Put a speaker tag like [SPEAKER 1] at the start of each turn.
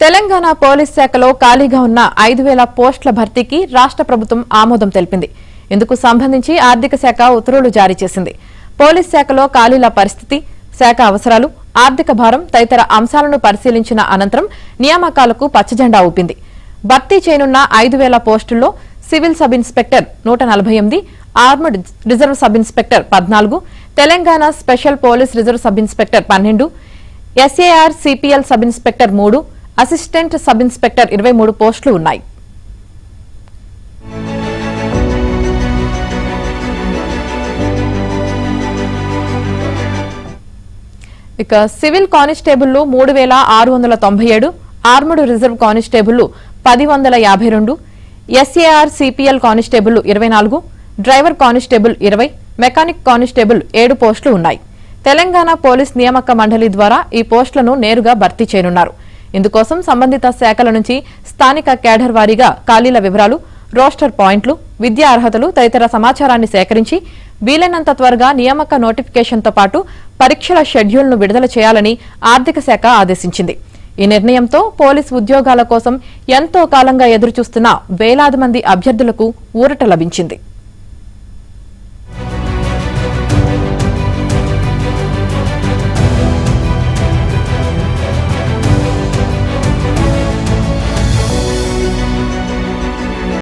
[SPEAKER 1] Telangana police శాఖలో ఖాళీగా ఉన్న 5,000 పోస్టుల భర్తీకి రాష్ట్ర ప్రభుత్వం ఆమోదం తెలిపింది. ఇందుకు సంబంధించి ఆర్థిక శాఖ ఉత్తర్వులు జారీ చేసింది. పోలీస్ శాఖలో ఖాళీల పరిస్థితి, శాఖ అవసరాలు, ఆర్థిక భారం తదితర అంశాలను పరిశీలించిన అనంతరం నియామకాలకు పచ్చజెండా ఊపింది. భర్తీ చేయనున్న 5,000 పోస్టుల్లో civil sub inspector 148, armed reserve sub inspector 14, Telangana special police reserve sub inspector 12, SAR CPL sub inspector 3, assistant sub inspector 23 పోస్టులు ఉన్నాయి. ఇక సివిల్ కానిస్టేబుళ్లు 3,697, ఆర్మడ్ రిజర్వ్ కానిస్టేబుళ్లు 1,052, ఎస్ఏఆర్ సిపిఎల్ కానిస్టేబుళ్లు 24, డ్రైవర్ కానిస్టేబుల్ 20, మెకానిక్ కానిస్టేబుల్ 7 పోస్టులు ఉన్నాయి. తెలంగాణ పోలీస్ నియామక మండలి ద్వారా ఈ పోస్టులను నేరుగా భర్తీ చేయనున్నారు. ఇందుకోసం సంబంధిత శాఖల నుంచి స్థానిక కేడర్ వారీగా ఖాళీల వివరాలు, రోస్టర్ పాయింట్లు, విద్యా అర్హతలు తదితర సమాచారాన్ని సేకరించి వీలైనంత త్వరగా నియామక నోటిఫికేషన్తో పాటు పరీక్షల షెడ్యూల్ను విడుదల చేయాలని ఆర్థిక శాఖ ఆదేశించింది. ఈ నిర్ణయంతో పోలీసు ఉద్యోగాల కోసం ఎంతో కాలంగా ఎదురుచూస్తున్న వేలాది మంది అభ్యర్థులకు ఊరట లభించింది.